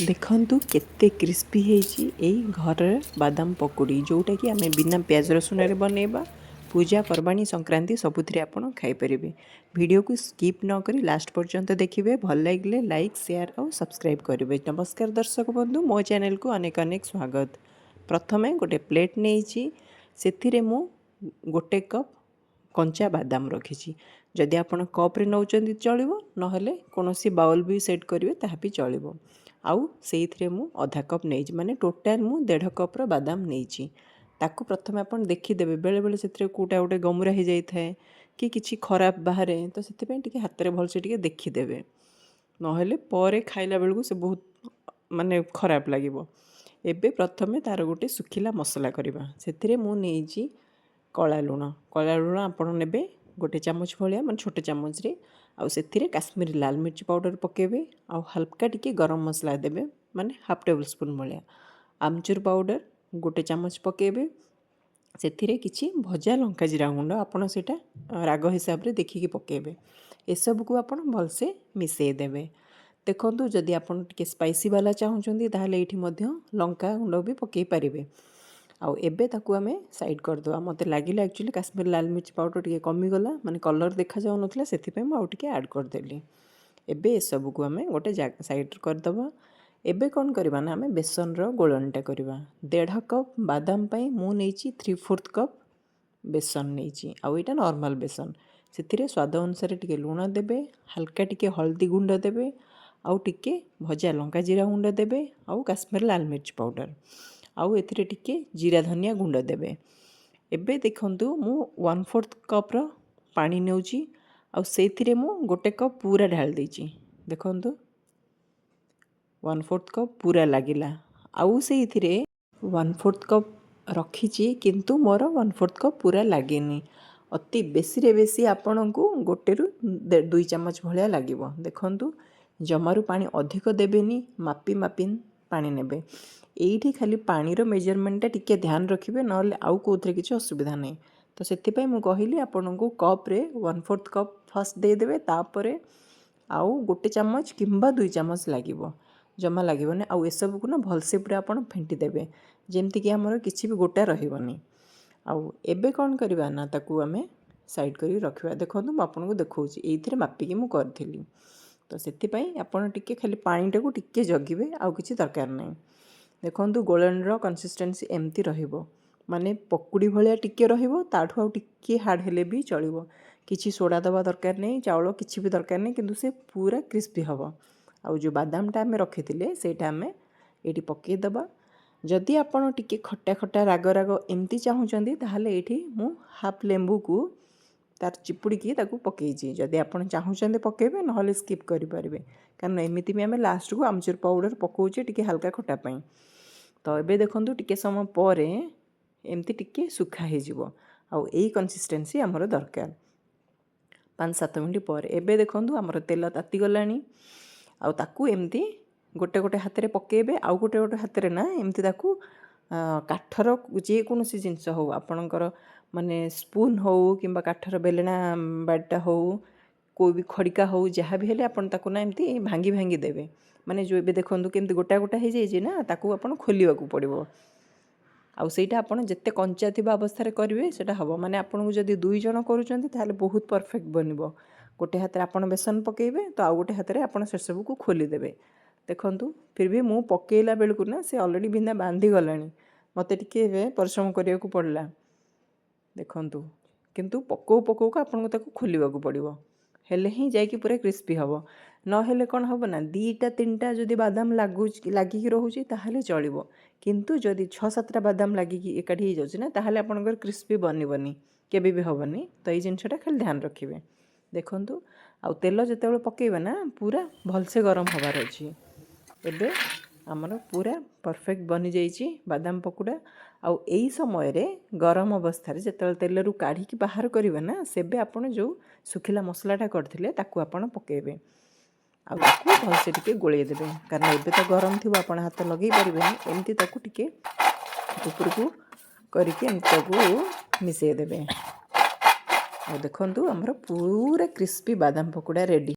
देखंतु केते क्रिस्पी हेची एई घर बादाम पकोड़ी जोटा कि आमे बिना प्याज रसुन रे बनेबा पूजा पर्वाणी संक्रांति सबुथिरे आपण खाई परिबे। वीडियो को स्किप न करी लास्ट पर्यंत देखिबे। भल लागिले लाइक शेयर और सब्सक्राइब करिवे। नमस्कार दर्शक बंधु, मो चैनल को अनेक अनेक स्वागत। प्रथमे गोटे प्लेट नेइची, सेथिरे मु गोटे कप कंचा बादाम रखी। जदि आपण कप रे नौचंदी चलिबो, नहले कोनोसी बाउल भी सेट करिवे ताहा भी चलिबो। आउ सेइथिरे मु आधा कप नेइची, माने टोटाल मु 1.5 कप रो बादाम नेइची। ताकू प्रथमे आपण देखिदेबे, बेले बेले सेथिरे कोटा गोटे गमुरा हो जाई थाए कि किछि खराब बाहरे, तो सेथिपे टिके हातरे भलसे टिके देखिदेबे, नहले परे खाइला बेलकु से बहुत माने खराब लागिबो। एबे प्रथमे तार गोटे सुखिला मसला करिबा। सेथिरे मु नेइची कला लुण आपण नेबे गोटे चामच भलिया, माने छोटे चामच रे। आउ सेथिरे काश्मीरी लाल मिर्च पाउडर पकेबे। आउ हल्का टिके गरम मसला देबे, माने हाफ टेबल स्पून भलिया। आमचूर पाउडर गोटे चामच पकेबे। सेथिरे किछि भजा लंका जीरा गुंड आपण सेटा राग हिसाब रे देखिकी पकेबे। ए सब को आपण भलसे मिसेई देबे। देखंतु जदि आपण टिके स्पाइसी वाला चाहुचंदी ताहाले एठी मध्य लंका गुंड भी पकेई परिबे। आउ एबे ताकू आमे साइड कर दवा। मते लागिला एक्चुअली काश्मीर लाल मिर्च पाउडर टिके कमी गला, माने कलर देखा जाउ नथला, सेथि मु आउ टिके ऐड कर देली। एबे ए सब को आमे गोटे साइड कर दवा। एबे कोन करबा ना, आमे बेसन रो गोलनटा करबा। 1.5 कप बादाम पई मु नेची 3/4 कप बेसन नेची। आउ एटा नॉर्मल बेसन। सेथिरे स्वाद अनुसार टिके लूण देबे, हल्का टिके हल्दी गुंड देबे, आउ टिके भजा लंका जीरा गुंड देबे, आउ काश्मीर लाल मिर्च पाउडर, आउ एथिरे टिके जीरा धनिया गुंड देबे। एबे देखंतु मु 1/4 कप रो पानी नेउची, आउ सेथिरे मु गोटे कप पूरा ढाल देची। देखंतु 1/4 कप पूरा लागिला। आउ सेथिरे 1/4 कप रखीची, किंतु मोर 1/4 कप पूरा लागेनी। अति बेसी रे बेसी आपनकू गोटे रु 2 चम्मच भलिया लागिबो। देखंतु जमारू पानी अधिक देबेनी, मापी मापी पानी नेबे। एइठी खाली पानीर मेजरमेंटा टिके ध्यान रखिबे, नहले आउ कोथरे किछि असुविधा नै। तो सेथिपई मु कहिली आपनकू कप रे 1/4 कप फर्स्ट दे देबे, तापरे आउ गोटे चम्मच किंबा 2 चम्मच लागिबो, जमा लागिबोनी। आउ ए सब को ना भलसे पूरा आपण फेंटी देबे, जेमति कि हमर किछि भी गोटा रहिबोनी। आउ एबे कोन करबा ना, ताकू आमे साइड करी रखिबा। देखंतु म आपनकू देखौची, एइथिरे मापी कि मु करथिली। तो सेथिपई आपण टिके खाली पानीटा को टिके जगिबे, आउ किछि दरकार नै। देखंतु गोलनर कंसिस्टेंसी एमती रहिबो, माने पकुड़ी भलिया टिके रहिबो, ताठू आउ टिके हार्ड हेले भी चलिबो। किछि सोडा दबा दरकार नै, चाउल किछि भी दरकार नै, किंतु से पूरा क्रिस्पी हबो। आउ जो बादामटा आमे रखिथिले सेटा आमे एठी पकेई दबा। जदि आपण टिके खट्टा खट्टा राग राग एमती चाहुचंदी, ताहाले एठी मु हाफ लेंबू को तार चिपुड़ी की ताकू पकेइची। जदि आपण चाहुचंदी पकेबे, नहले स्किप करि परिबे, कारण एमिति भी आमे लास्ट को आमचूर पाउडर पकोउचे टिके हल्का खट्टा पई। तो एबे देखंतु टिके समय परे एमती टिके सुखा हे जिवो। आउ एई कंसिस्टेंसी हमरो दरकार। 5-7 मिनिट पर एबे देखंतु हमरो तेल ताती गलानी। आउ ताकू एमती गोटे गोटे हाथ रे पकेबे, आउ गोटे गोटे हाथ रे ना एमती ताकू काठर जे कोनोसी जिंस हो, आपणकर माने स्पून हो किंबा काठर बेलना बाटा हो, कोई भी खड़िका हो, जहाँ भी हेले आपण ताकू ना एमती भांगी भांगी देबे। माने जो एबे देखंतु केमती गोटा गोटा हे जाई जे ना, ताकू आपण खोलिबाकू पड़िबो। आउ सेटा आपण जत्ते कंचा थिबा अवस्था रे करिवे सेटा हबो। माने आपनकू जदि 2 जण करूचंती ताहाले बहुत परफेक्ट बनिबो। गोटे हाथ रे आपण बेसन पकेइबे, तो आउ गोटे हाथ रे आपण से सब को खोली देबे। देखंतु फिर भी मु पकेइला बेलकू ना से ऑलरेडी बिंदा बांधी गलानी, मते टिके परिश्रम करिया को पड़ला। देखंतु किंतु पकौ पकौ का आपन को ताको खोलिबाकू पड़िबो, हेले ही जाई कि पूरा क्रिस्पी हबो। न हेले कोन हबो ना, 2टा 3टा जदि बादाम लागि कि रहउची ताहाले चलिबो, किंतु जदि 6-7टा बादाम लागि कि एकाठी हे जाउची ना, ताहाले आपनकर क्रिस्पी बनिबनी, केबे भी हबनी। तो एई जिंसटा खाली ध्यान रखिबे। देखंतु आउ तेल जेतेबेले पकेइबा ना, पूरा भलसे गरम हबार अछि। एबे हमर पूरा परफेक्ट बनी जाइची बादाम पकोड़ा। आउ एई समय रे गरम अवस्था रे जेतेबेले तेल रु काढ़ी कि बाहर करिवे ना, सेबे आपण जो सुखिला मसलाटा करथिले ताकू आपण पकेइबे। आउ ताकू भलसे टिके गोळेई देबे, कारण एबे तो गरम थिबो, आपण हाथ लगेई परिबेनी। एमती ताकू टिके उपरकू करिके एमती ताकू मिसेई देबे। आउ देखंतु हमर पूरा क्रिस्पी बादाम पकोड़ा रेडी।